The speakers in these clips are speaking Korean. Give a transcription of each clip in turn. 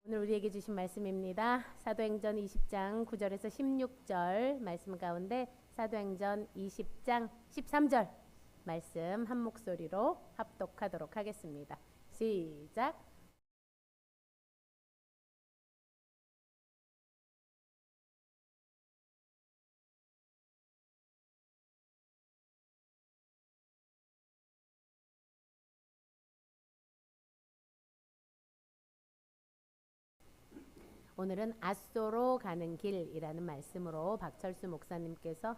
오늘 우리에게 주신 말씀입니다. 사도행전 20장 9절에서 16절 말씀 가운데 사도행전 20장 13절 말씀 한 목소리로 합독하도록 하겠습니다. 시작. 오늘은 앗소로 가는 길이라는 말씀으로 박철수 목사님께서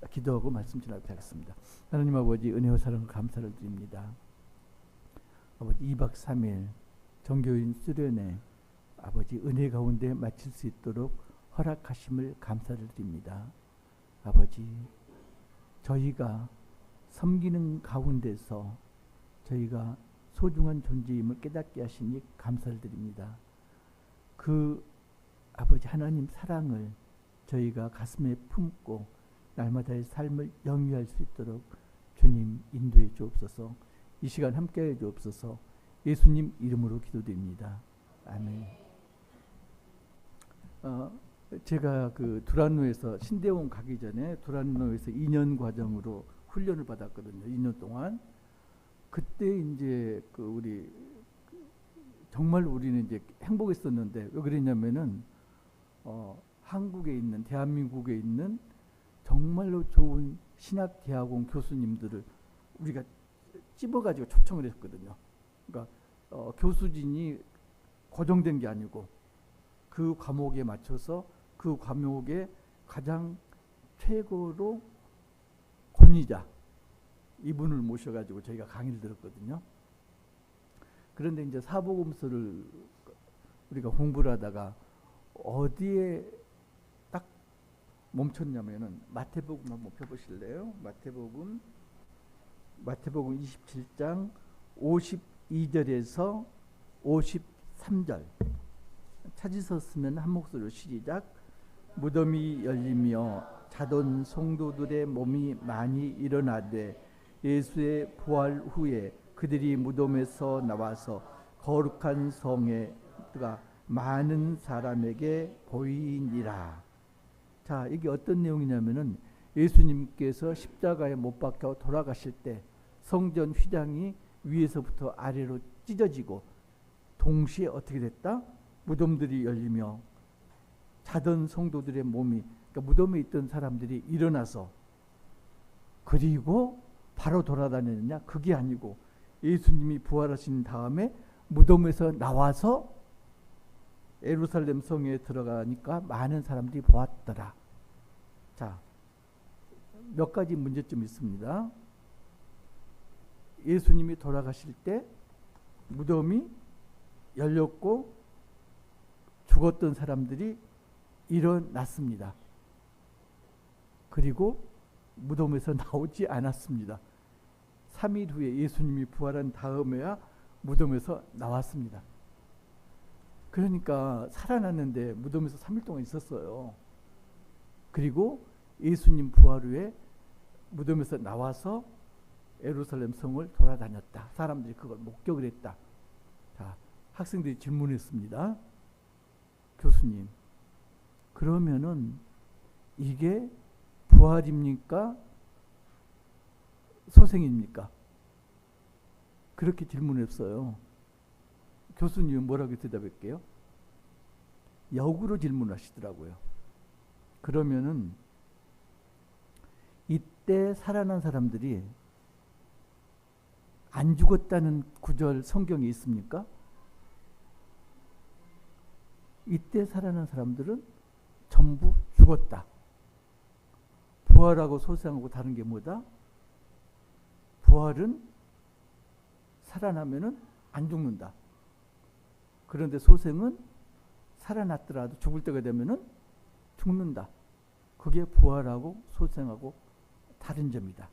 기도하고 말씀 전하도록 하겠습니다. 하나님 아버지, 은혜와 사랑과 감사를 드립니다. 아버지, 2박 3일 정교인 수련회 아버지 은혜 가운데 마칠 수 있도록 허락하심을 감사를 드립니다. 아버지, 저희가 섬기는 가운데서 저희가 소중한 존재임을 깨닫게 하시니 감사를 드립니다. 그 아버지 하나님 사랑을 저희가 가슴에 품고 날마다의 삶을 영위할 수 있도록 주님 인도해 주옵소서. 이 시간 함께해 주옵소서. 예수님 이름으로 기도드립니다. 아멘. 제가 그 두란노에서 신대원 가기 전에 두란노에서 2년 과정으로 훈련을 받았거든요. 2년 동안. 그때 이제 그 우리 정말 우리는 이제 행복했었는데 왜 그랬냐면은 한국에 있는 대한민국에 있는 정말로 좋은 신학대학원 교수님들을 우리가 찝어가지고 초청을 했거든요. 그러니까 교수진이 고정된 게 아니고 그 과목에 맞춰서 그 과목에 가장 최고로 권위자 이분을 모셔가지고 저희가 강의를 들었거든요. 그런데 이제 사복음서를 우리가 공부를 하다가 어디에 딱 멈췄냐면은 마태복음 한번 펴보실래요? 마태복음 27장 52절에서 53절 찾으셨으면 한 목소리로 시작. 무덤이 열리며 자던 성도들의 몸이 많이 일어나되 예수의 부활 후에 그들이 무덤에서 나와서 거룩한 성에 들어가 많은 사람에게 보이니라. 자, 이게 어떤 내용이냐면은 예수님께서 십자가에 못 박혀 돌아가실 때 성전 휘장이 위에서부터 아래로 찢어지고 동시에 어떻게 됐다? 무덤들이 열리며 자던 성도들의 몸이, 그러니까 무덤에 있던 사람들이 일어나서 그리고 바로 돌아다녔느냐? 그게 아니고 예수님이 부활하신 다음에 무덤에서 나와서 예루살렘 성에 들어가니까 많은 사람들이 보았더라. 자, 몇 가지 문제점이 있습니다. 예수님이 돌아가실 때 무덤이 열렸고 죽었던 사람들이 일어났습니다. 그리고 무덤에서 나오지 않았습니다. 3일 후에 예수님이 부활한 다음에야 무덤에서 나왔습니다. 그러니까 살아났는데 무덤에서 3일 동안 있었어요. 그리고 예수님 부활 후에 무덤에서 나와서 예루살렘 성을 돌아다녔다. 사람들이 그걸 목격을 했다. 자, 학생들이 질문했습니다. 교수님, 그러면은 이게 부활입니까? 소생입니까? 그렇게 질문했어요. 교수님은 뭐라고 대답할게요? 역으로 질문하시더라고요. 그러면은 이때 살아난 사람들이 안 죽었다는 구절 성경에 있습니까? 이때 살아난 사람들은 전부 죽었다. 부활하고 소생하고 다른 게 뭐다? 부활은 살아나면은 안 죽는다. 그런데 소생은 살아났더라도 죽을 때가 되면은 죽는다. 그게 부활하고 소생하고 다른 점이다.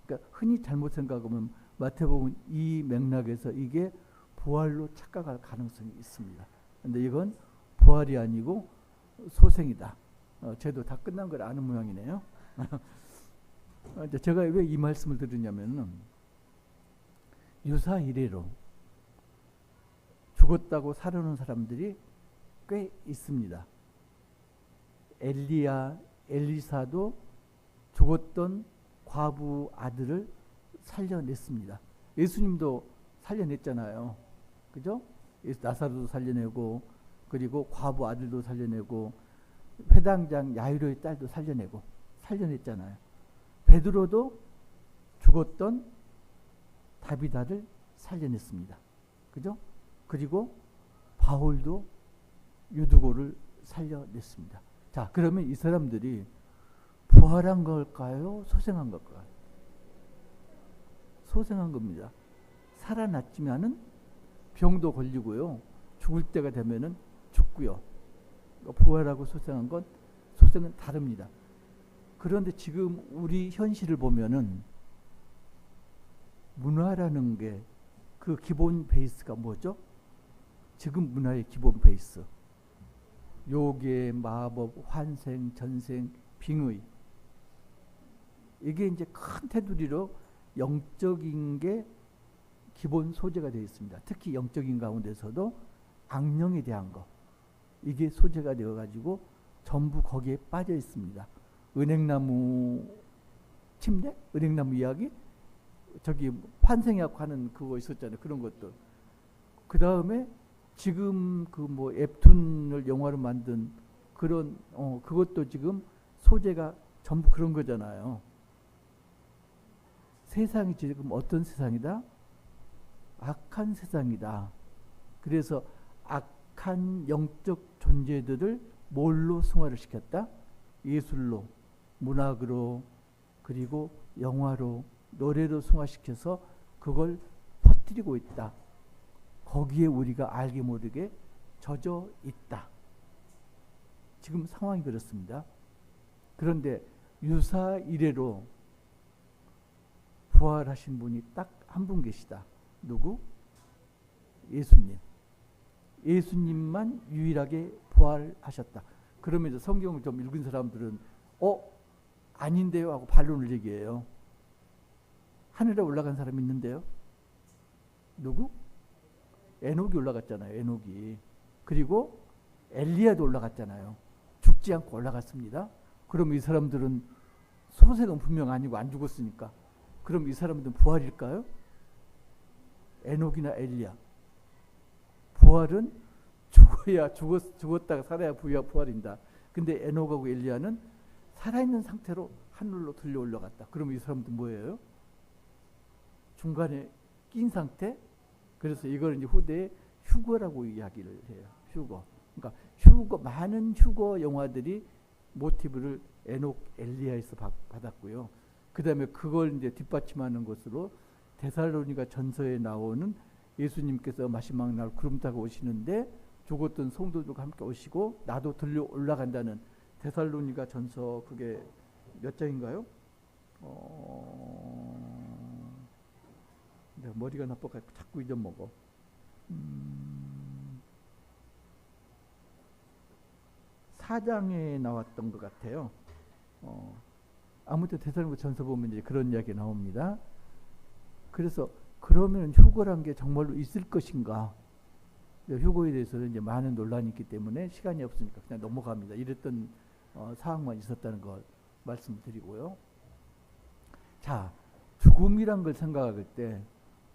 그러니까 흔히 잘못 생각하면 마태복음 이 맥락에서 이게 부활로 착각할 가능성이 있습니다. 그런데 이건 부활이 아니고 소생이다. 쟤도 다 끝난 걸 아는 모양이네요. 제가 왜 이 말씀을 드리냐면은 유사 이래로 죽었다고 살아오는 사람들이 꽤 있습니다. 엘리야, 엘리사도 죽었던 과부 아들을 살려냈습니다. 예수님도 살려냈잖아요. 그죠? 나사로도 살려내고, 그리고 과부 아들도 살려내고, 회당장 야이로의 딸도 살려냈잖아요. 베드로도 죽었던 다윗 아들 살려냈습니다. 그죠? 그리고 바울도 유두고를 살려냈습니다. 자, 그러면 이 사람들이 부활한 걸까요? 소생한 걸까요? 소생한 겁니다. 살아났지만은 병도 걸리고요. 죽을 때가 되면은 죽고요. 부활하고 소생은 다릅니다. 그런데 지금 우리 현실을 보면은 문화라는 게 그 기본 베이스가 뭐죠? 지금 문화의 기본 베이스. 요괴, 마법, 환생, 전생, 빙의. 이게 이제 큰 테두리로 영적인 게 기본 소재가 되어 있습니다. 특히 영적인 가운데서도 악령에 대한 거. 이게 소재가 되어 가지고 전부 거기에 빠져 있습니다. 은행나무 침대? 은행나무 이야기? 저기 환생약 하는 그거 있었잖아요. 그런 것들. 그 다음에 지금 그 뭐 앱툰을 영화로 만든 그런 그것도 지금 소재가 전부 그런 거잖아요. 세상이 지금 어떤 세상이다? 악한 세상이다. 그래서 악한 영적 존재들을 뭘로 승화를 시켰다? 예술로, 문학으로, 그리고 영화로, 노래로 승화시켜서 그걸 퍼뜨리고 있다. 거기에 우리가 알게 모르게 젖어 있다. 지금 상황이 그렇습니다. 그런데 유사 이래로 부활하신 분이 딱 한 분 계시다. 누구? 예수님. 예수님만 유일하게 부활하셨다. 그러면서 성경을 좀 읽은 사람들은 아닌데요 하고 반론을 얘기해요. 하늘에 올라간 사람이 있는데요. 누구? 에녹이 올라갔잖아요. 에녹이. 그리고 엘리야도 올라갔잖아요. 죽지 않고 올라갔습니다. 그럼 이 사람들은 소생은 분명 아니고 안 죽었으니까. 그럼 이 사람들은 부활일까요? 에녹이나 엘리야. 부활은 죽었다가 살아야 부활인다. 근데 에녹하고 엘리야는 살아있는 상태로 하늘로 들려 올라갔다. 그럼 이 사람들은 뭐예요? 중간에 낀 상태? 그래서 이걸 이제 후대에 휴거라고 이야기를 해요. 휴거. 그러니까 많은 휴거 영화들이 모티브를 에녹, 엘리야에서 받았고요. 그 다음에 그걸 이제 뒷받침하는 것으로 데살로니가 전서에 나오는 예수님께서 마지막 날 구름 타고 오시는데 죽었던 성도들과 함께 오시고 나도 들려 올라간다는 데살로니가 전서 그게 몇 장인가요? 내가 머리가 나빠가지고 자꾸 잊어먹어. 4장에 나왔던 것 같아요. 아무튼 데살로니가 전서 보면 이제 그런 이야기 나옵니다. 그래서 그러면 휴거란 게 정말로 있을 것인가? 휴거에 대해서는 이제 많은 논란이 있기 때문에 시간이 없으니까 그냥 넘어갑니다. 이랬던 사항만 있었다는 걸 말씀드리고요. 자, 죽음이란 걸 생각할 때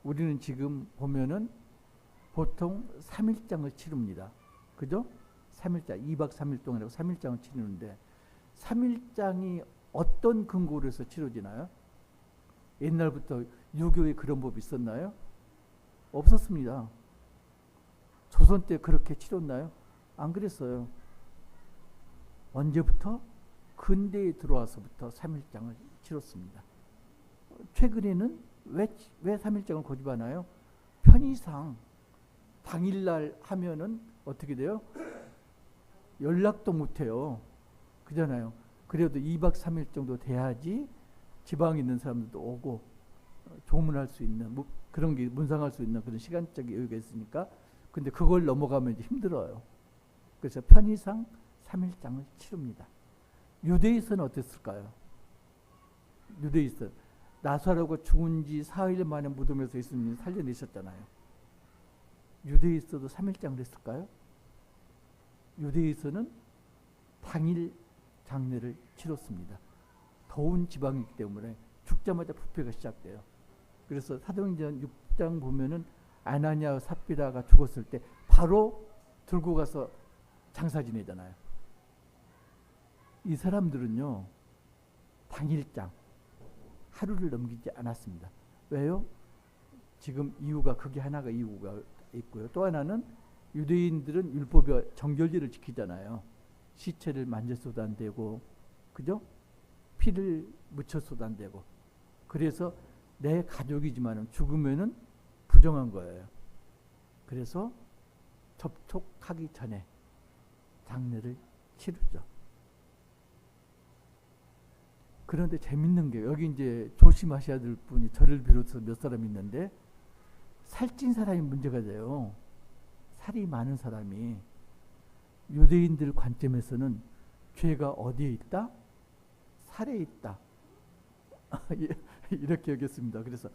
우리는 지금 보면은 보통 3일장을 치릅니다. 그죠? 3일장, 2박 3일 동안이라고 3일장을 치르는데 3일장이 어떤 근거로 해서 치러지나요? 옛날부터 유교에 그런 법이 있었나요? 없었습니다. 조선 때 그렇게 치렀나요? 안 그랬어요. 언제부터? 근대에 들어와서부터 3일장을 치렀습니다. 최근에는 왜 3일장을 고집하나요? 편의상 당일날 하면은 어떻게 돼요? 연락도 못해요. 그잖아요. 그래도 2박 3일 정도 돼야지 지방에 있는 사람들도 오고 조문할 수 있는 그런 게 문상할 수 있는 그런 시간적 여유가 있으니까. 근데 그걸 넘어가면 이제 힘들어요. 그래서 편의상 3일장을 치릅니다. 유대에서는 어땠을까요? 유대에서 나사로가 죽은 지 4일 만에 무덤에서 예수님이 살려내셨잖아요. 유대에서도 3일장을 했을까요? 유대에서는 당일 장례를 치렀습니다. 더운 지방이기 때문에 죽자마자 부패가 시작돼요. 그래서 사도행전 6장 보면은 아나니아와 삽비라가 죽었을 때 바로 들고 가서 장사 지내잖아요. 이 사람들은요, 당일장 하루를 넘기지 않았습니다. 왜요? 지금 이유가 그게 하나가 이유가 있고요. 또 하나는 유대인들은 율법의 정결제를 지키잖아요. 시체를 만져서도 안 되고, 그죠? 피를 묻혀서도 안 되고. 그래서 내 가족이지만 죽으면은 부정한 거예요. 그래서 접촉하기 전에 장례를 치르죠. 그런데 재밌는 게 여기 이제 조심하셔야 될 분이 저를 비롯해서 몇 사람 있는데 살찐 사람이 문제가 돼요. 살이 많은 사람이. 유대인들 관점에서는 죄가 어디에 있다? 살에 있다. 이렇게 여겼습니다. 그래서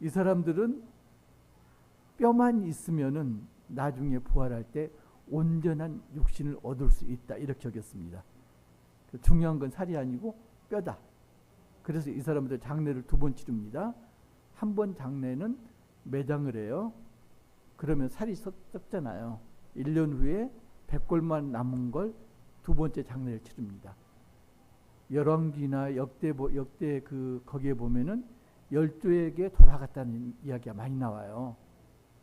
이 사람들은 뼈만 있으면은 나중에 부활할 때 온전한 육신을 얻을 수 있다. 이렇게 여겼습니다. 중요한 건 살이 아니고 뼈다. 그래서 이 사람들 장례를 2번 치릅니다. 한 번 장례는 매장을 해요. 그러면 살이 썩잖아요. 1년 후에 백골만 남은 걸 2번째 장례를 치릅니다. 열왕기나 역대 거기에 보면은 열조에게 돌아갔다는 이야기가 많이 나와요.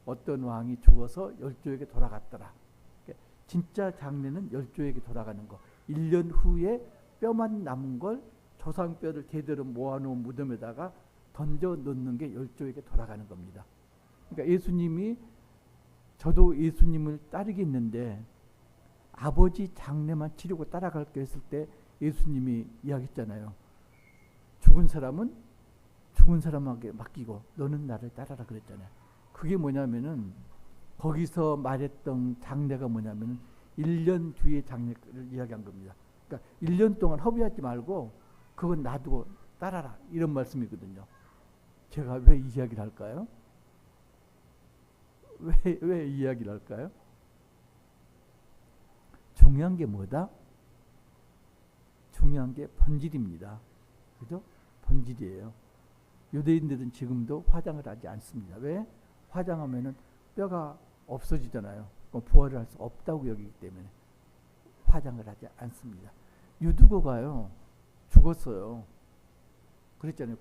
어떤 왕이 죽어서 열조에게 돌아갔더라. 진짜 장례는 열조에게 돌아가는 거. 1년 후에 뼈만 남은 걸 조상뼈를 대대로 모아놓은 무덤에다가 던져 놓는 게 열조에게 돌아가는 겁니다. 그러니까 예수님이, 저도 예수님을 따르겠는데 아버지 장례만 치르고 따라갈게 했을 때 예수님이 이야기했잖아요. 죽은 사람은 죽은 사람에게 맡기고 너는 나를 따라라 그랬잖아요. 그게 뭐냐면은 거기서 말했던 장례가 뭐냐면은 1년 뒤에 장례를 이야기한 겁니다. 그러니까 1년 동안 허비하지 말고 그건 놔두고 따라라 이런 말씀이거든요. 제가 왜 이 이야기를 할까요? 왜 이 이야기를 할까요? 중요한 게 뭐다? 중요한 게 본질입니다. 그죠? 본질이에요. 유대인들은 지금도 화장을 하지 않습니다. 왜? 화장하면은 뼈가 없어지잖아요. 부활을 할 수 없다고 여기기 때문에 화장을 하지 않습니다. 유두고가요 죽었어요. 그랬잖아요.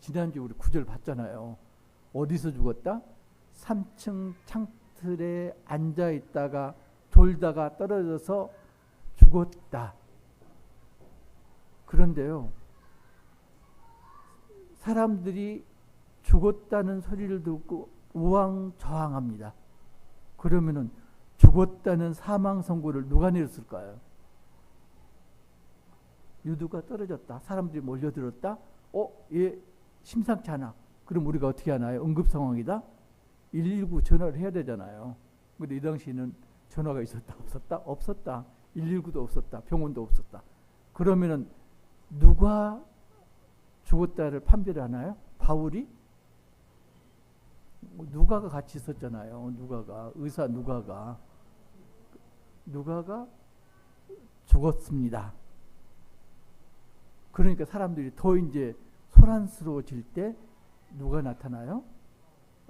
지난주에 우리 9절 봤잖아요. 어디서 죽었다? 3층 창틀에 앉아 있다가 돌다가 떨어져서 죽었다. 그런데요, 사람들이 죽었다는 소리를 듣고 우왕좌왕합니다. 그러면은 죽었다는 사망 선고를 누가 내렸을까요? 유두가 떨어졌다. 사람들이 몰려들었다. 얘 심상치 않아. 그럼 우리가 어떻게 하나요? 응급 상황이다. 119 전화를 해야 되잖아요. 근데 이 당시에는 전화가 있었다 없었다? 없었다. 119도 없었다. 병원도 없었다. 그러면은 누가 죽었다를 판별을 하나요? 바울이? 누가가 같이 있었잖아요. 의사 누가가 죽었습니다. 그러니까 사람들이 더 이제 소란스러워질 때 누가 나타나요?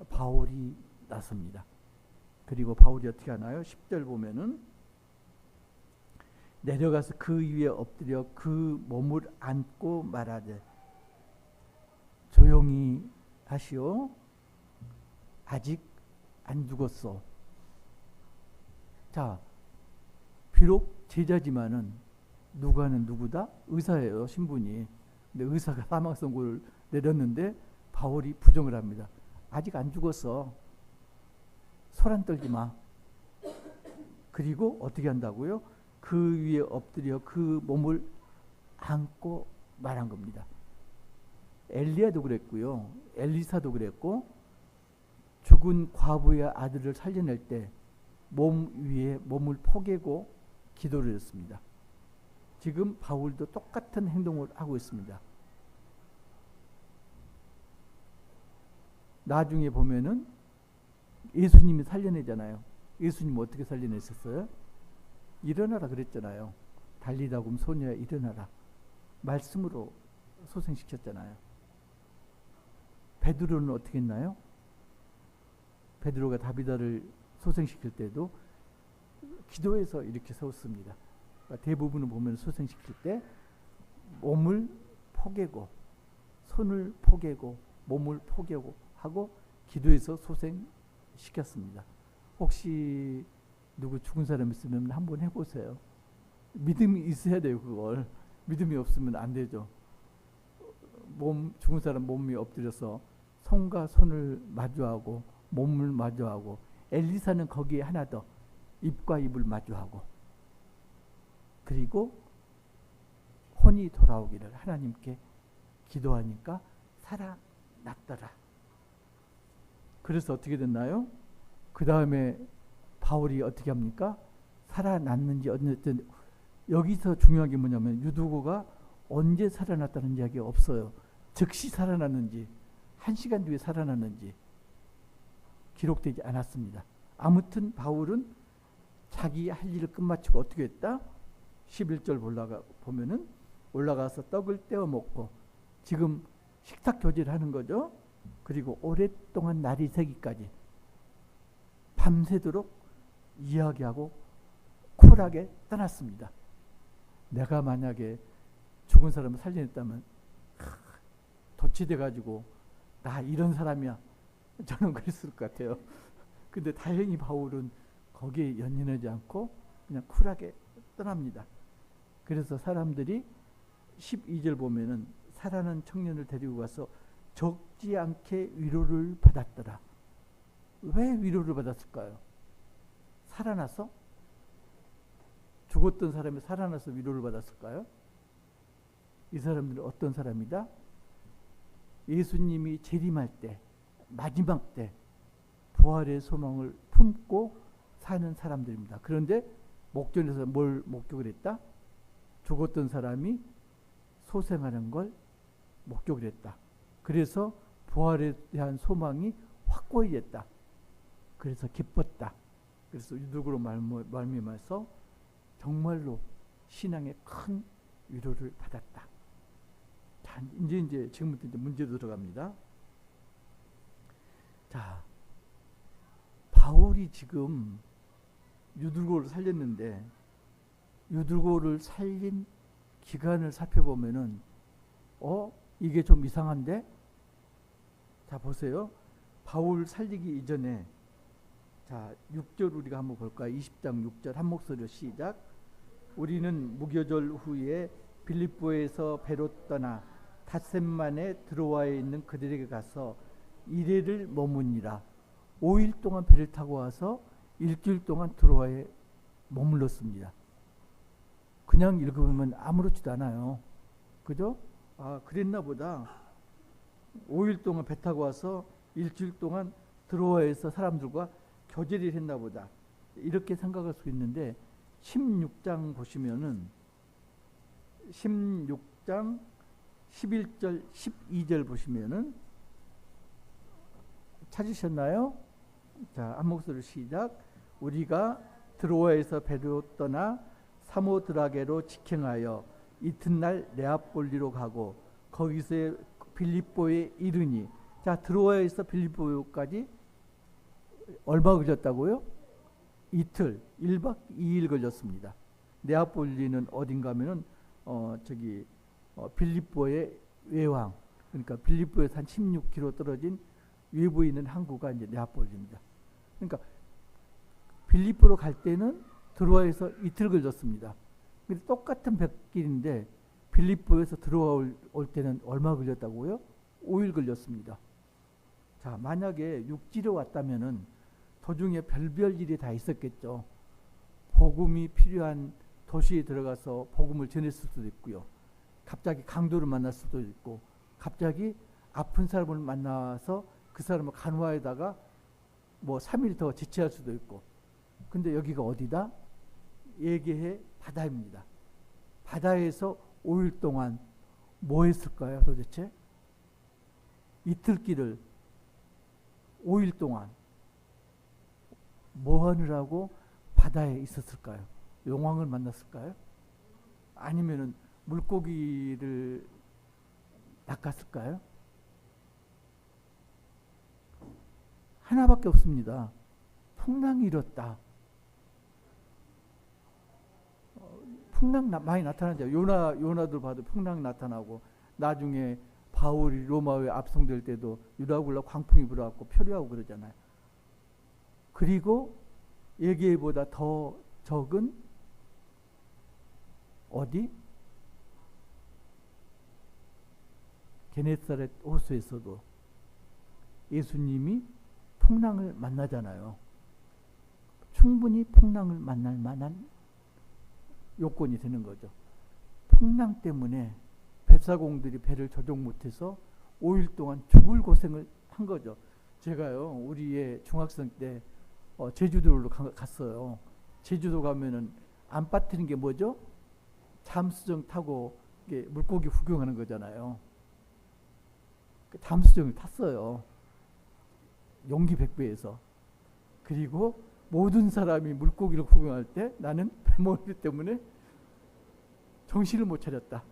바울이 나섭니다. 그리고 바울이 어떻게 하나요? 10절 보면은 내려가서 그 위에 엎드려 그 몸을 안고 말하되 조용히 하시오. 아직 안 죽었어. 자, 비록 제자지만은 누가는 누구다? 의사예요, 신분이. 근데 의사가 사망 선고를 내렸는데 바울이 부정을 합니다. 아직 안 죽었어. 소란 떨지 마. 그리고 어떻게 한다고요? 그 위에 엎드려 그 몸을 안고 말한 겁니다. 엘리야도 그랬고요. 엘리사도 그랬고, 죽은 과부의 아들을 살려낼 때 몸 위에 몸을 포개고 기도를 했습니다. 지금 바울도 똑같은 행동을 하고 있습니다. 나중에 보면은 예수님이 살려내잖아요. 예수님 어떻게 살려냈었어요? 일어나라 그랬잖아요. 달리다 굼 소녀야 일어나라. 말씀으로 소생시켰잖아요. 베드로는 어떻게 했나요? 베드로가 다비다를 소생시킬 때도 기도해서 이렇게 세웠습니다. 그러니까 대부분을 보면 소생시킬 때 몸을 포개고 손을 포개고 몸을 포개고 하고 기도해서 소생시켰습니다. 혹시 누구 죽은 사람 있으면 한번 해보세요. 믿음이 있어야 돼요. 그걸 믿음이 없으면 안 되죠. 죽은 사람 몸이 엎드려서 손과 손을 마주하고 몸을 마주하고, 엘리사는 거기에 하나 더 입과 입을 마주하고, 그리고 혼이 돌아오기를 하나님께 기도하니까 살아났더라. 그래서 어떻게 됐나요? 그 다음에 바울이 어떻게 합니까? 살아났는지 어쨌든 여기서 중요한 게 뭐냐면 유두고가 언제 살아났다는 이야기가 없어요. 즉시 살아났는지 1시간 뒤에 살아났는지 기록되지 않았습니다. 아무튼 바울은 자기 할 일을 끝마치고 어떻게 했다? 11절 보면은 올라가서 떡을 떼어 먹고, 지금 식탁 교제를 하는 거죠. 그리고 오랫동안 날이 새기까지 밤새도록 이야기하고 쿨하게 떠났습니다. 내가 만약에 죽은 사람을 살려냈다면 도취돼가지고 나 이런 사람이야, 저는 그랬을 것 같아요. 근데 다행히 바울은 거기에 연연하지 않고 그냥 쿨하게 떠납니다. 그래서 사람들이 12절 보면은 살아난 청년을 데리고 가서 적지 않게 위로를 받았더라. 왜 위로를 받았을까요? 살아나서? 죽었던 사람이 살아나서 위로를 받았을까요? 이 사람들은 어떤 사람이다? 예수님이 재림할 때, 마지막 때 부활의 소망을 품고 사는 사람들입니다. 그런데 목전에서 뭘 목격을 했다? 죽었던 사람이 소생하는 걸 목격을 했다. 그래서 부활에 대한 소망이 확고히 됐다. 그래서 기뻤다. 그래서 유독으로 말미암아서 정말로 신앙의 큰 위로를 받았다. 자, 이제 지금부터 이제 문제로 들어갑니다. 자, 바울이 지금 유들고를 살렸는데 유들고를 살린 기간을 살펴보면은 이게 좀 이상한데? 자, 보세요. 바울 살리기 이전에, 자, 6절 우리가 한번 볼까요? 20장 6절 한 목소리로 시작. 우리는 무교절 후에 빌립보에서 배로 떠나 닷셈만에 드로아에 있는 그들에게 가서 이레를 머무니라. 5일 동안 배를 타고 와서 일주일 동안 드로아에 머물렀습니다. 그냥 읽으면 아무렇지도 않아요. 그죠? 아, 그랬나 보다. 5일 동안 배 타고 와서 일주일 동안 드로아에서 사람들과 교제를 했나 보다. 이렇게 생각할 수 있는데 16장 보시면은 16장 11절 12절 보시면은 찾으셨나요? 자, 한 목소리 시작. 우리가 드로아에서 배로 떠나 사모드라게로 직행하여 이튿날 네아폴리로 가고 거기서 빌립보에 이르니, 자, 드로아에서 빌립보까지 얼마 걸렸다고요? 이틀, 1박 2일 걸렸습니다. 네아폴리는 어딘가 하면은 빌립보의 외왕, 그러니까 빌립보에서 한 16km 떨어진 외부에 있는 항구가 이제 네아폴리입니다. 그러니까 빌립보로 갈 때는 드로아에서 이틀 걸렸습니다. 근데 똑같은 백길인데 빌립보에서 드로아 올 때는 얼마 걸렸다고요? 5일 걸렸습니다. 자, 만약에 육지로 왔다면은 도중에 별별 일이 다 있었겠죠. 복음이 필요한 도시에 들어가서 복음을 전했을 수도 있고요. 갑자기 강도를 만날 수도 있고, 갑자기 아픈 사람을 만나서 그 사람을 간호하다가 뭐 3일 더 지체할 수도 있고. 근데 여기가 어디다? 에게해 바다입니다. 바다에서 5일 동안 뭐 했을까요, 도대체? 이틀길을 5일 동안 뭐 하느라고 바다에 있었을까요? 용왕을 만났을까요? 아니면은 물고기를 낚았을까요? 하나밖에 없습니다. 풍랑이 일었다. 풍랑 많이 나타나죠. 요나들 봐도 풍랑 나타나고, 나중에 바울이 로마에 압송될 때도 유라굴라 광풍이 불어갖고 표류하고 그러잖아요. 그리고 예기보다 더 적은 어디? 게네사렛 호수에서도 예수님이 풍랑을 만나잖아요. 충분히 풍랑을 만날 만한 요건이 되는 거죠. 풍랑 때문에 뱃사공들이 배를 조종 못해서 5일 동안 죽을 고생을 한 거죠. 제가요, 우리의 중학생 때 제주도로 갔어요. 제주도 가면은 안 빠뜨린 게 뭐죠? 잠수정 타고 물고기 구경하는 거잖아요. 그 잠수정을 탔어요. 용기 100배에서. 그리고 모든 사람이 물고기를 구경할 때 나는 배멀미 때문에 정신을 못 차렸다.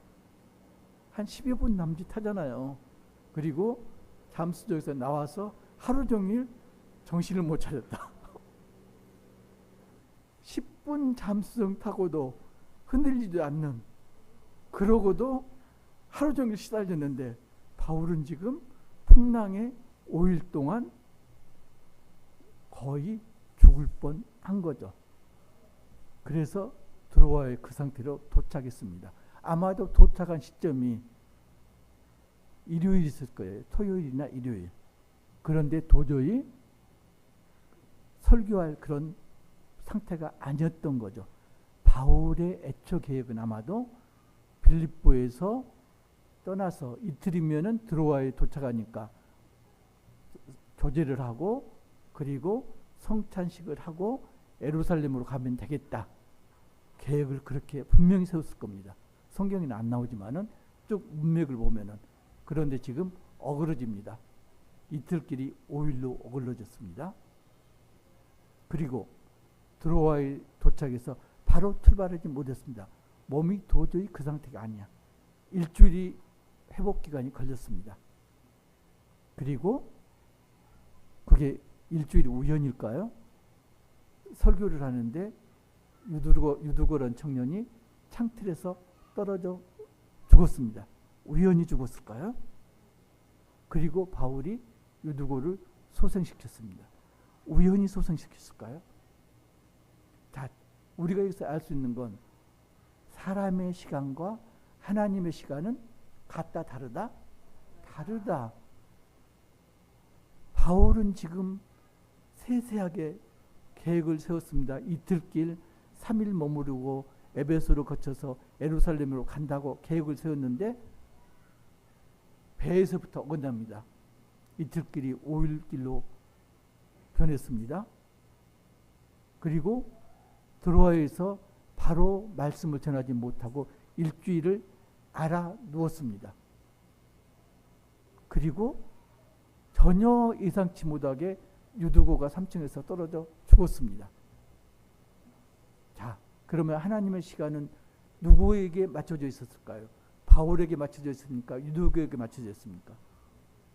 한 10여 분 남짓 하잖아요. 그리고 잠수정에서 나와서 하루 종일 정신을 못 차렸다. 10분 잠수정 타고도 흔들리지 않는, 그러고도 하루 종일 시달렸는데, 바울은 지금 풍랑에 5일 동안 거의 죽을 뻔한 거죠. 그래서 드로아의 그 상태로 도착했습니다. 아마도 도착한 시점이 일요일 있을 거예요. 토요일이나 일요일. 그런데 도저히 설교할 그런 상태가 아니었던 거죠. 바울의 애초 계획은 아마도 빌립보에서 떠나서 이틀이면은 드로아에 도착하니까 교제를 하고, 그리고 성찬식을 하고 예루살렘으로 가면 되겠다. 계획을 그렇게 분명히 세웠을 겁니다. 성경에는 안 나오지만은 쭉 문맥을 보면은. 그런데 지금 어그러집니다. 이틀길이 5일로 어그러졌습니다. 그리고 드로아에 도착해서 바로 출발하지 못했습니다. 몸이 도저히 그 상태가 아니야. 일주일이 회복 기간이 걸렸습니다. 그리고 그게 일주일이 우연일까요? 설교를 하는데 유두고란 청년이 창틀에서 떨어져 죽었습니다. 우연히 죽었을까요? 그리고 바울이 유두고를 소생시켰습니다. 우연히 소생시켰을까요? 자, 우리가 여기서 알 수 있는 건 사람의 시간과 하나님의 시간은 같다, 다르다? 다르다. 바울은 지금 세세하게 계획을 세웠습니다. 이틀길 3일 머무르고 에베소를 거쳐서 예루살렘으로 간다고 계획을 세웠는데 배에서부터 어긋납니다. 이틀길이 5일길로 변했습니다. 그리고 드로아에서 바로 말씀을 전하지 못하고 일주일을 알아 누웠습니다. 그리고 전혀 예상치 못하게 유두고가 3층에서 떨어져 죽었습니다. 자, 그러면 하나님의 시간은 누구에게 맞춰져 있었을까요? 바울에게 맞춰져 있습니까? 유두고에게 맞춰져 있습니까?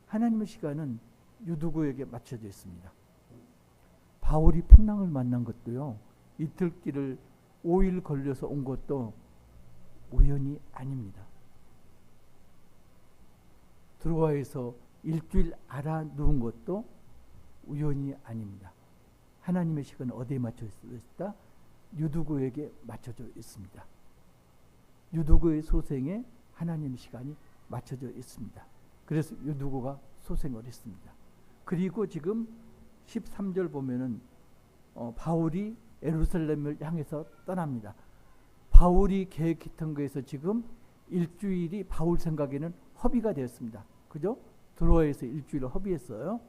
하나님의 시간은 유두고에게 맞춰져 있습니다. 바울이 풍랑을 만난 것도요, 이틀길을 5일 걸려서 온 것도 우연이 아닙니다. 드로아에서 일주일 알아 누운 것도 우연이 아닙니다. 하나님의 시간은 어디에 맞춰져 있다? 유두고에게 맞춰져 있습니다. 유두고의 소생에 하나님의 시간이 맞춰져 있습니다. 그래서 유두고가 소생을 했습니다. 그리고 지금 13절 보면은 바울이 예루살렘을 향해서 떠납니다. 바울이 계획했던 거에서 지금 일주일이 바울 생각에는 허비가 되었습니다. 그죠? 드로아에서 일주일을 허비했어요.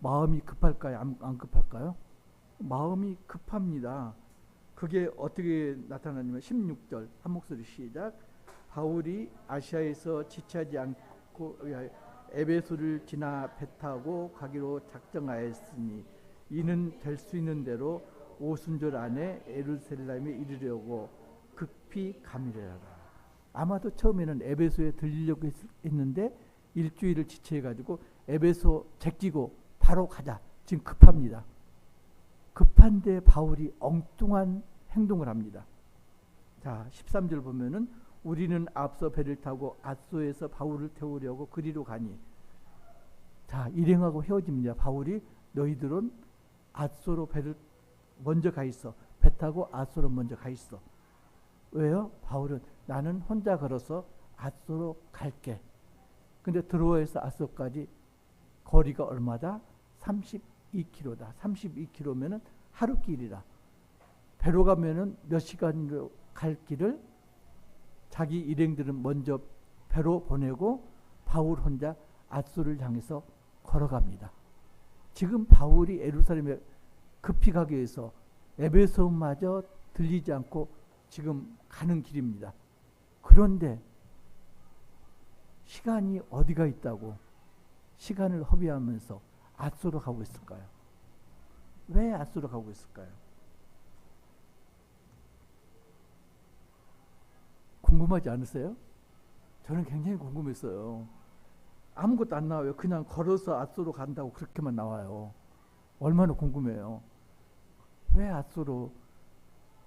마음이 급할까요? 안 급할까요? 마음이 급합니다. 그게 어떻게 나타나냐면 16절 한 목소리 시작. 바울이 아시아에서 지체하지 않고 에베소를 지나 배 타고 가기로 작정하였으니 이는 될 수 있는 대로 오순절 안에 예루살렘에 이르려고 급히 가미래라. 아마도 처음에는 에베소에 들리려고 했는데 일주일을 지체해가지고 에베소 제끼고 바로 가자. 지금 급합니다. 급한데 바울이 엉뚱한 행동을 합니다. 자, 13절 보면은 우리는 앞서 배를 타고 앗소에서 바울을 태우려고 그리로 가니. 자, 일행하고 헤어집니다. 바울이 너희들은 앗소로 배를 먼저 가 있어. 배 타고 앗소로 먼저 가 있어. 왜요? 바울은 나는 혼자 걸어서 앗소로 갈게. 근데 드로아에서 앗소까지 거리가 얼마다? 32km다. 32km면은 하루길이다. 배로 가면은 몇 시간으로 갈 길을 자기 일행들은 먼저 배로 보내고 바울 혼자 앗소를 향해서 걸어갑니다. 지금 바울이 예루살렘에 급히 가기 위해서 에베소마저 들리지 않고 지금 가는 길입니다. 그런데 시간이 어디가 있다고 시간을 허비하면서 앗소로 가고 있을까요? 왜 앗소로 가고 있을까요? 궁금하지 않으세요? 저는 굉장히 궁금했어요. 아무것도 안 나와요. 그냥 걸어서 앗소로 간다고 그렇게만 나와요. 얼마나 궁금해요. 왜 앗소로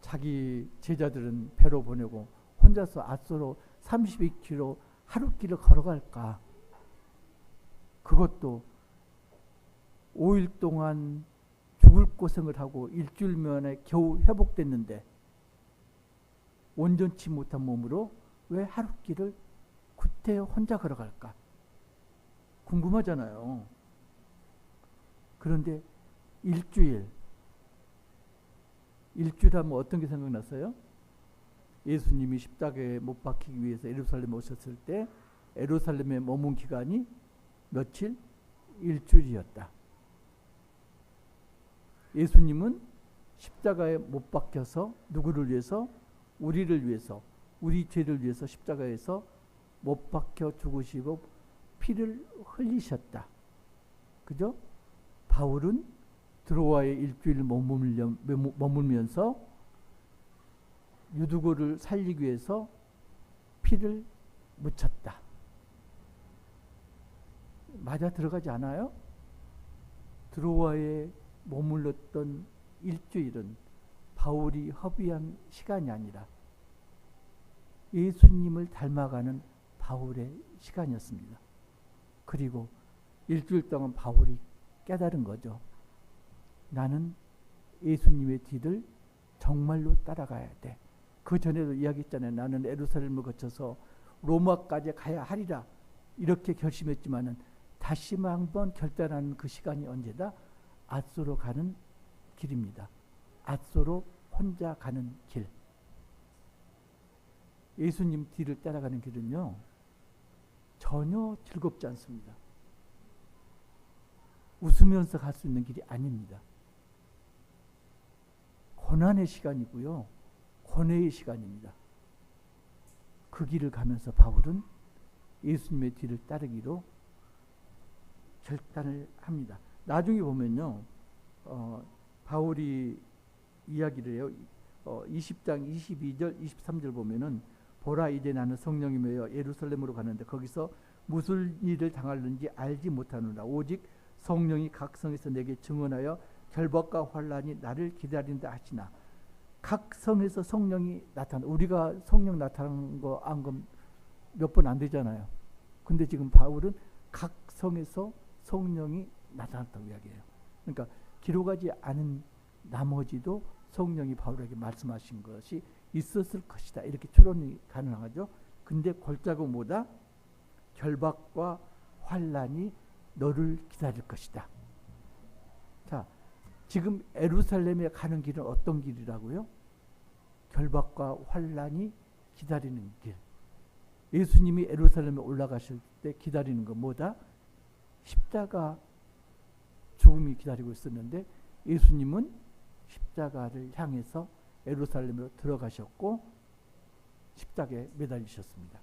자기 제자들은 배로 보내고 혼자서 앗소로 32km 하루길을 걸어갈까? 그것도 5일 동안 죽을 고생을 하고 일주일 만에 겨우 회복됐는데 온전치 못한 몸으로 왜 하루길을 구태여 혼자 걸어갈까? 궁금하잖아요. 그런데 일주일 하면 어떤 게 생각났어요? 예수님이 십자가에 못 박히기 위해서 예루살렘에 오셨을 때 예루살렘에 머문 기간이 며칠? 일주일이었다. 예수님은 십자가에 못 박혀서 누구를 위해서? 우리를 위해서, 우리 죄를 위해서 십자가에서 못 박혀 죽으시고 피를 흘리셨다. 그죠? 바울은 드로아에 일주일 머물면서 유두고를 살리기 위해서 피를 묻혔다. 맞아 들어가지 않아요? 드로아에 머물렀던 일주일은 바울이 허비한 시간이 아니라 예수님을 닮아가는 바울의 시간이었습니다. 그리고 일주일 동안 바울이 깨달은 거죠. 나는 예수님의 뒤를 정말로 따라가야 돼. 그 전에도 이야기했잖아요. 나는 예루살렘을 거쳐서 로마까지 가야 하리라. 이렇게 결심했지만은 다시 한번 결단하는 그 시간이 언제다? 앗소로 가는 길입니다. 앗소로 혼자 가는 길. 예수님 뒤를 따라가는 길은요, 전혀 즐겁지 않습니다. 웃으면서 갈 수 있는 길이 아닙니다. 고난의 시간이고요, 고뇌의 시간입니다. 그 길을 가면서 바울은 예수님의 뒤를 따르기로 결단을 합니다. 나중에 보면요, 바울이 이야기를 해요. 20장 22절 23절 보면은 보라 이제 나는 성령이 메어 예루살렘으로 가는데 거기서 무슨 일을 당할는지 알지 못하노라. 오직 성령이 각 성에서 내게 증언하여 결박과 환란이 나를 기다린다 하시나. 각 성에서 성령이 나타나. 우리가 성령 나타난 거 안 건 몇 번 안 되잖아요. 근데 지금 바울은 각 성에서 성령이 나타났다고 이야기해요. 그러니까 기록하지 않은 나머지도 성령이 바울에게 말씀하신 것이 있었을 것이다. 이렇게 추론이 가능하죠. 근데 골자가 뭐다? 결박과 환란이 너를 기다릴 것이다. 자, 지금 예루살렘에 가는 길은 어떤 길이라고요? 결박과 환란이 기다리는 길. 예수님이 예루살렘에 올라가실 때 기다리는 건 뭐다? 십자가 죽음이 기다리고 있었는데 예수님은 십자가를 향해서 예루살렘으로 들어가셨고 십자가에 매달리셨습니다.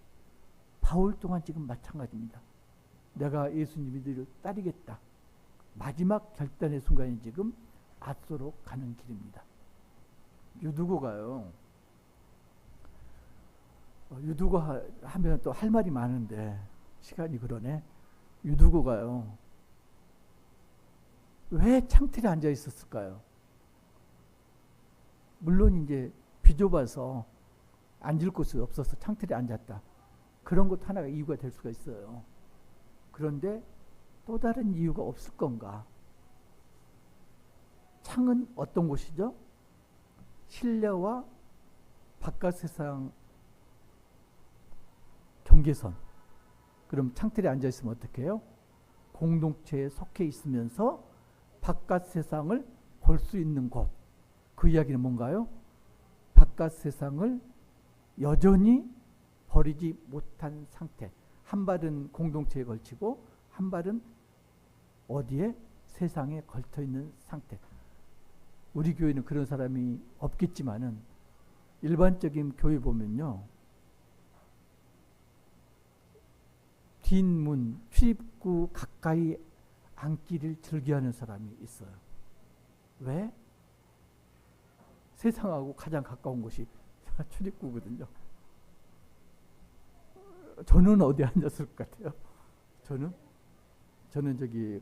바울 또한 지금 마찬가지입니다. 내가 예수님의 뒤를 따르겠다. 마지막 결단의 순간이 지금 앗소로 가는 길입니다. 유두고가요. 유두고 하면 또 할 말이 많은데 시간이 그러네. 유두고가요. 왜 창틀에 앉아 있었을까요? 물론 이제 비좁아서 앉을 곳이 없어서 창틀에 앉았다. 그런 것도 하나가 이유가 될 수가 있어요. 그런데 또 다른 이유가 없을 건가? 창은 어떤 곳이죠? 실내와 바깥 세상 경계선. 그럼 창틀에 앉아 있으면 어떻게 해요? 공동체에 속해 있으면서 바깥 세상을 볼 수 있는 곳. 그 이야기는 뭔가요? 바깥 세상을 여전히 버리지 못한 상태. 한 발은 공동체에 걸치고 한 발은 어디에? 세상에 걸쳐 있는 상태. 우리 교회는 그런 사람이 없겠지만은 일반적인 교회 보면요. 뒷문, 출입구 가까이 앉기를 즐겨하는 사람이 있어요. 왜? 세상하고 가장 가까운 곳이 출입구거든요. 저는 어디 앉았을 것 같아요? 저는 저기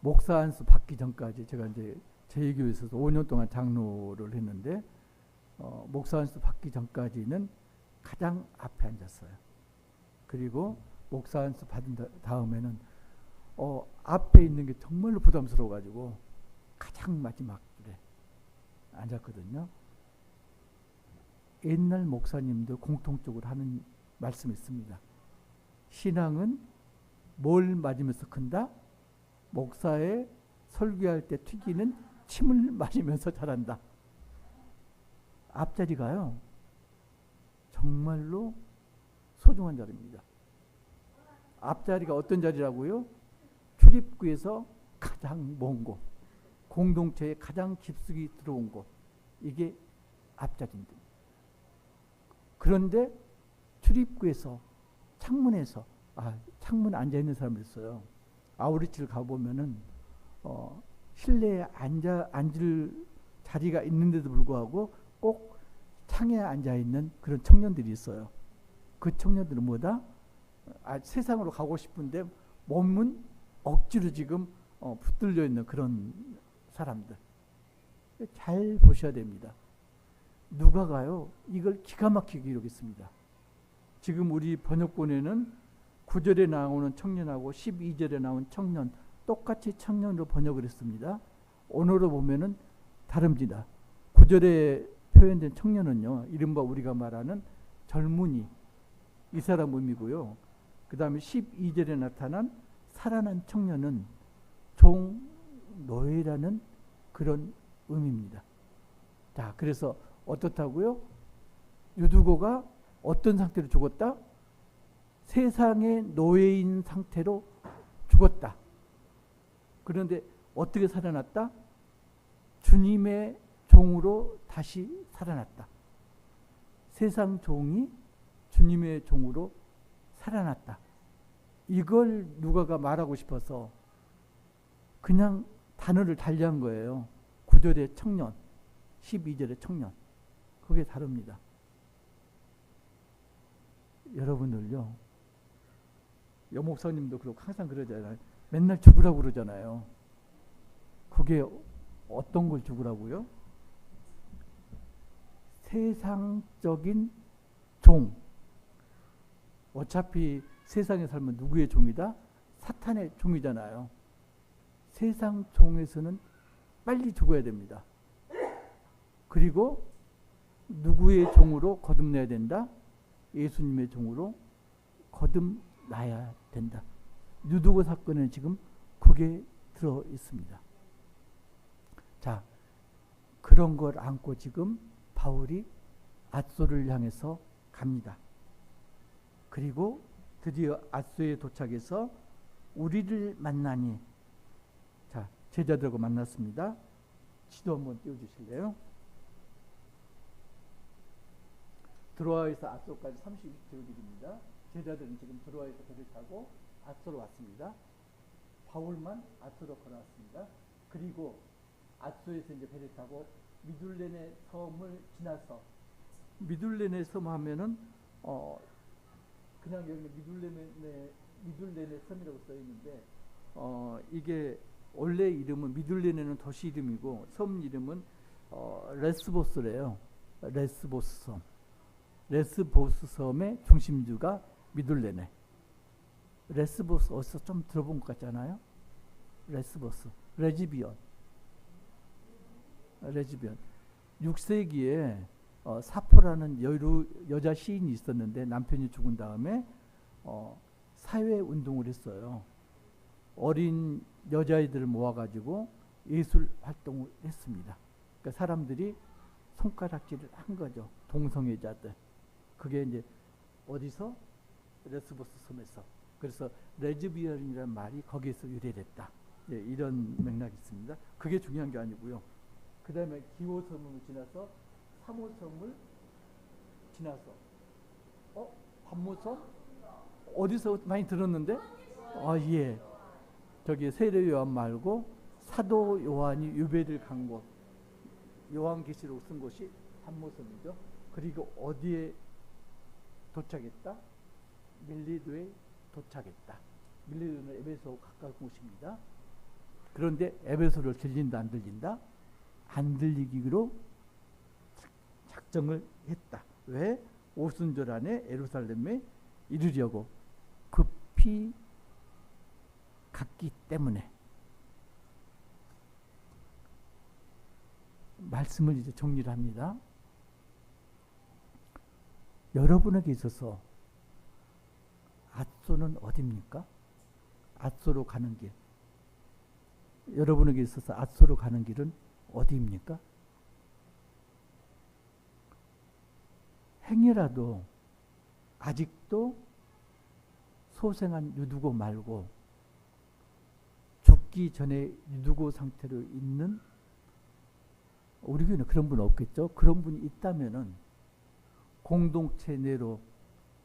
목사 안수 받기 전까지 제가 이제 제2교회에서 5년 동안 장로를 했는데 목사 안수 받기 전까지는 가장 앞에 앉았어요. 그리고 목사 안수 받은 다음에는 앞에 있는 게 정말로 부담스러워 가지고 가장 마지막 줄에 앉았거든요. 옛날 목사님도 공통적으로 하는 말씀이 있습니다. 신앙은 뭘 맞으면서 큰다? 목사의 설교할 때 튀기는 침을 맞으면서 자란다. 앞자리가요. 정말로 소중한 자리입니다. 앞자리가 어떤 자리라고요? 출입구에서 가장 먼 곳, 공동체에 가장 깊숙이 들어온 곳, 이게 앞자리입니다. 그런데 출입구에서 창문에서 창문 앉아 있는 사람이 있어요. 아우리치를 가보면은 실내에 앉을 자리가 있는데도 불구하고 꼭 창에 앉아 있는 그런 청년들이 있어요. 그 청년들은 뭐다? 세상으로 가고 싶은데 몸은 억지로 지금 붙들려 있는 그런 사람들. 잘 보셔야 됩니다. 누가가요 이걸 기가 막히게 기록했습니다. 지금 우리 번역본에는 9절에 나오는 청년하고 12절에 나온 청년 똑같이 청년으로 번역을 했습니다. 언어로 보면은 다릅니다. 9절에 표현된 청년은요 이른바 우리가 말하는 젊은이 이 사람 의미고요. 그 다음에 12절에 나타난 살아난 청년은 종 노예라는 그런 의미입니다. 자, 그래서 어떻다고요? 유두고가 어떤 상태로 죽었다? 세상의 노예인 상태로 죽었다. 그런데 어떻게 살아났다? 주님의 종으로 다시 살아났다. 세상 종이 주님의 종으로 살아났다. 이걸 누가가 말하고 싶어서 그냥 단어를 달리한 거예요. 9절의 청년, 12절의 청년. 그게 다릅니다. 여러분들요. 여목사님도 그렇고 항상 그러잖아요. 맨날 죽으라고 그러잖아요. 그게 어떤 걸 죽으라고요? 세상적인 종. 어차피 세상에 살면 누구의 종이다? 사탄의 종이잖아요. 세상 종에서는 빨리 죽어야 됩니다. 그리고 누구의 종으로 거듭나야 된다? 예수님의 종으로 거듭나야 된다. 유두고 사건은 지금 그게 들어 있습니다. 자, 그런 걸 안고 지금 바울이 앗소를 향해서 갑니다. 그리고 드디어 앗소에 도착해서 우리를 만나니, 자, 제자들하고 만났습니다. 지도 한번 띄워주실래요? 드로아에서 앗소까지 32km 길입니다. 제자들은 지금 드로아에서 배를 타고 앗소로 왔습니다. 바울만 앗소로 걸어왔습니다. 그리고 앗소에서 이제 배를 타고 미둘레네 섬을 지나서, 미둘레네 섬 하면은 그냥 여기 미둘레네 섬이라고 써 있는데 이게 원래 이름은, 미둘레네는 도시 이름이고 섬 이름은 레스보스래요. 레스보스 섬. 레스보스 섬의 중심지가 미둘레네. 레스보스 어디서 좀 들어본 것 같잖아요. 레스보스, 레즈비언. 6세기에 사포라는 여자 시인이 있었는데 남편이 죽은 다음에 사회 운동을 했어요. 어린 여자아이들을 모아가지고 예술 활동을 했습니다. 그러니까 사람들이 손가락질을 한 거죠. 동성애자들. 그게 이제 어디서? 레스보스 섬에서. 그래서 레즈비언이라는 말이 거기에서 유래됐다. 예, 이런 맥락이 있습니다. 그게 중요한 게 아니고요. 그 다음에 기호섬을 지나서 사모섬을 지나서 반모섬? 어디서 많이 들었는데? 예. 저기 세례 요한 말고 사도 요한이 유배를 간 곳, 요한계시록 쓴 곳이 반모섬이죠. 그리고 어디에 도착했다? 밀리도에 도착했다. 밀리도는 에베소 가까운 곳입니다. 그런데 에베소를 들린다 안 들린다? 안 들리기로 작정을 했다. 왜? 오순절 안에 예루살렘에 이르려고 급히 갔기 때문에. 말씀을 이제 정리를 합니다. 여러분에게 있어서 앗소는 어디입니까? 앗소로 가는 길. 여러분에게 있어서 앗소로 가는 길은 어디입니까? 행여라도 아직도 소생한 유두고 말고 죽기 전에 유두고 상태로 있는, 우리 교회는 그런 분 없겠죠? 그런 분이 있다면은 공동체 내로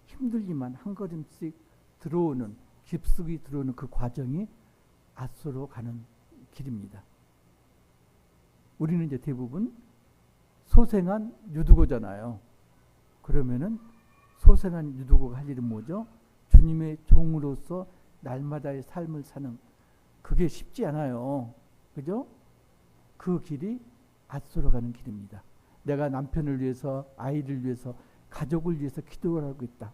힘들지만 한 걸음씩 들어오는, 깊숙이 들어오는 그 과정이 앗소로 가는 길입니다. 우리는 이제 대부분 소생한 유두고잖아요. 그러면은 소생한 유두고가 할 일은 뭐죠? 주님의 종으로서 날마다의 삶을 사는, 그게 쉽지 않아요. 그죠? 그 길이 앗소로 가는 길입니다. 내가 남편을 위해서, 아이를 위해서, 가족을 위해서 기도를 하고 있다.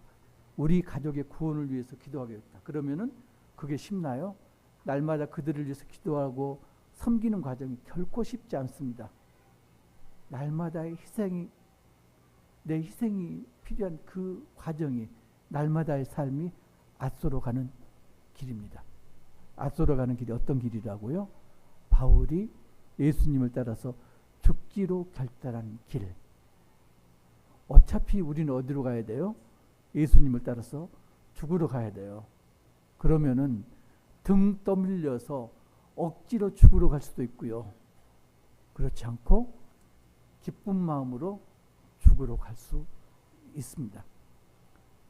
우리 가족의 구원을 위해서 기도하겠다. 그러면은 그게 쉽나요? 날마다 그들을 위해서 기도하고 섬기는 과정이 결코 쉽지 않습니다. 날마다의 희생이, 내 희생이 필요한 그 과정이, 날마다의 삶이 앗소로 가는 길입니다. 앗소로 가는 길이 어떤 길이라고요? 바울이 예수님을 따라서 죽기로 결단한 길. 어차피 우리는 어디로 가야 돼요? 예수님을 따라서 죽으러 가야 돼요. 그러면은 등 떠밀려서 억지로 죽으러 갈 수도 있고요. 그렇지 않고 기쁜 마음으로 죽으러 갈 수 있습니다.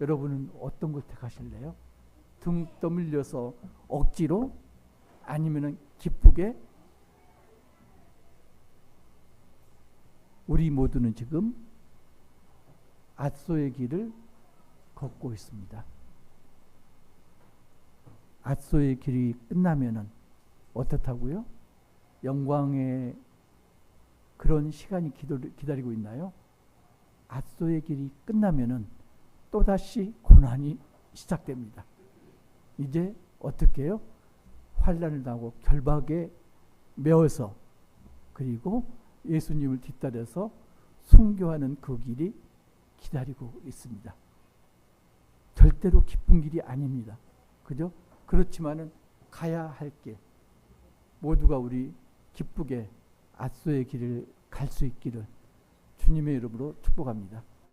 여러분은 어떤 걸 택하실래요? 등 떠밀려서 억지로, 아니면은 기쁘게? 우리 모두는 지금 앗소의 길을 걷고 있습니다. 앗소의 길이 끝나면은 어떻다고요? 영광의 그런 시간이 기다리고 있나요? 앗소의 길이 끝나면은 또다시 고난이 시작됩니다. 이제 어떻게 해요? 환난을 당하고 결박에 매어서, 그리고 예수님을 뒤따라서 순교하는 그 길이 기다리고 있습니다. 절대로 기쁜 길이 아닙니다. 그죠? 그렇지만은 가야 할 길, 모두가 우리 기쁘게 앗소의 길을 갈 수 있기를 주님의 이름으로 축복합니다.